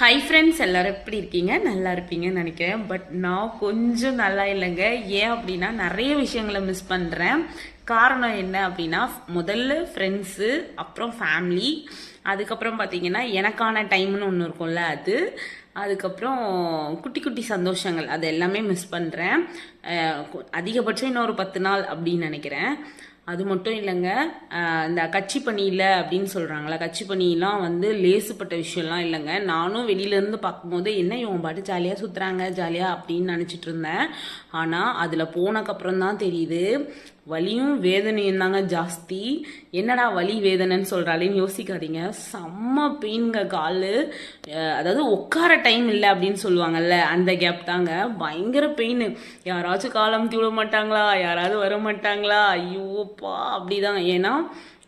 Hi friends, எல்லாரும் எப்படி இருக்கீங்க? நல்லா இருப்பீங்கன்னு நினைக்கிறேன். பட் நான் கொஞ்சம் நல்லா இல்லைங்க. ஏன் அப்படின்னா நிறைய விஷயங்களை மிஸ் பண்ணுறேன். காரணம் என்ன அப்படின்னா, முதல்ல ஃப்ரெண்ட்ஸு, அப்புறம் ஃபேமிலி, அதுக்கப்புறம் பார்த்தீங்கன்னா எனக்கான டைம்னு ஒன்று இருக்கும்ல அது, அதுக்கப்புறம் குட்டி குட்டி சந்தோஷங்கள், அது எல்லாமே மிஸ் பண்ணுறேன். அதிகபட்சம் இன்னும் ஒரு 10 நாள் அப்படின்னு நினைக்கிறேன். அது மட்டும் இல்லைங்க, இந்த கட்சி பணியில் அப்படின்னு சொல்கிறாங்களா, கட்சி பணியெலாம் வந்து லேசுப்பட்ட விஷயம்லாம் இல்லைங்க. நானும் வெளியிலேருந்து பார்க்கும்போது என்ன இவங்க பாட்டு ஜாலியாக சுற்றுறாங்க ஜாலியாக அப்படின்னு நினச்சிட்டு இருந்தேன். ஆனால் அதில் போனக்கப்புறம் தான் தெரியுது வலியும் வேதனையும் தாங்க ஜாஸ்தி. என்னடா வலி வேதனைன்னு சொல்கிறாளேன்னு யோசிக்காதீங்க. செம்ம பெயின்ங்க கால். அதாவது உட்கார டைம் இல்லை அப்படின்னு சொல்லுவாங்கல்ல, அந்த கேப் தாங்க பயங்கர பெயின். யாராச்சும் காலம் தூட மாட்டாங்களா, யாராவது வர மாட்டாங்களா, ஐயோப்பா அப்படிதாங்க. ஏன்னா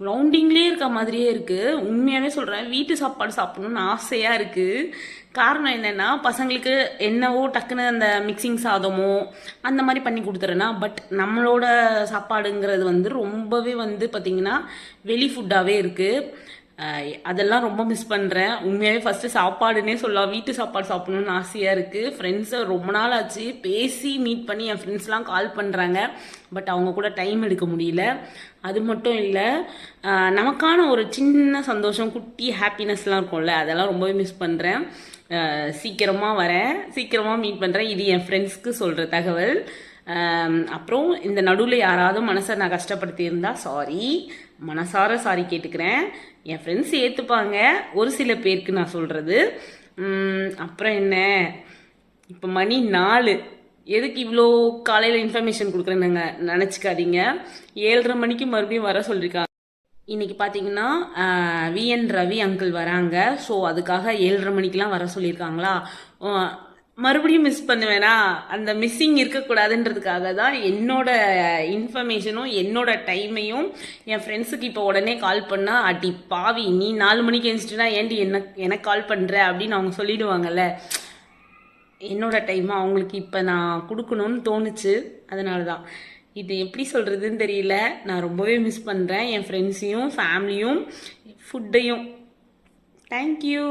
ரவுண்டிங்லேயே இருக்க மாதிரியே இருக்குது. உண்மையாகவே சொல்கிறேன், வீட்டு சாப்பாடு சாப்பிடணும்னு ஆசையாக இருக்குது. காரணம் என்னென்னா, பசங்களுக்கு என்னவோ டக்குன்னு அந்த மிக்சிங் சாதமோ அந்த மாதிரி பண்ணி கொடுத்துறேன்னா, பட் நம்மளோட சாப்பாடுங்கிறது வந்து ரொம்பவே வந்து பார்த்திங்கன்னா வெளி ஃபுட்டாகவே இருக்குது. அதெல்லாம் ரொம்ப மிஸ் பண்ணுறேன். உண்மையாகவே ஃபஸ்ட்டு சாப்பாடுன்னே சொல்லலாம், வீட்டு சாப்பாடு சாப்பிடணுன்னு ஆசையாக இருக்குது. ஃப்ரெண்ட்ஸை ரொம்ப நாள் ஆச்சு பேசி மீட் பண்ணி, என் ஃப்ரெண்ட்ஸ்லாம் கால் பண்ணுறாங்க, பட் அவங்க கூட டைம் எடுக்க முடியல. அது மட்டும் இல்லை, நமக்கான ஒரு சின்ன சந்தோஷம், குட்டி ஹாப்பினஸ்லாம் இருக்கும்ல, அதெல்லாம் ரொம்பவே மிஸ் பண்ணுறேன். சீக்கிரமாக வரேன், சீக்கிரமாக மீட் பண்ணுறேன். இது என் ஃப்ரெண்ட்ஸ்க்கு சொல்கிற தகவல். அப்புறம் இந்த நடுவில் யாராவது மனசை நான் கஷ்டப்படுத்தியிருந்தா சாரி, மனசார சாரி கேட்டுக்கிறேன். என் ஃப்ரெண்ட்ஸ் ஏற்றுப்பாங்க, ஒரு சில பேருக்கு நான் சொல்கிறது. அப்புறம் என்ன, இப்போ மணி 4. எதுக்கு இவ்வளோ காலையில் இன்ஃபர்மேஷன் கொடுக்குறேன்னு நினச்சிக்காதீங்க. 7:30 மணிக்கு மறுபடியும் வர சொல்லியிருக்காங்க. இன்னைக்கு பார்த்தீங்கன்னா விஎன் ரவி அங்கிள் வராங்க. ஸோ அதுக்காக 7:30 மணிக்கெலாம் வர சொல்லியிருக்காங்களா. மறுபடியும் மிஸ் பண்ணுவேனா, அந்த மிஸ்ஸிங் இருக்கக்கூடாதுன்றதுக்காக தான் என்னோட இன்ஃபர்மேஷனும் என்னோட டைமையும் என் ஃப்ரெண்ட்ஸுக்கு இப்போ உடனே கால் பண்ணால், அடி பாவி நீ 4 மணிக்கு எழுந்துச்சுன்னா ஏன்டி எனக்கு கால் பண்ணுற அப்படின்னு அவங்க சொல்லிடுவாங்கல்ல. என்னோட டைமை அவங்களுக்கு இப்போ நான் கொடுக்கணும்னு தோணுச்சு. அதனால தான் இது எப்படி சொல்கிறதுன்னு தெரியல. நான் ரொம்பவே மிஸ் பண்ணுறேன் என் ஃப்ரெண்ட்ஸையும் ஃபேமிலியும் ஃபுட்டையும். தேங்க்யூ.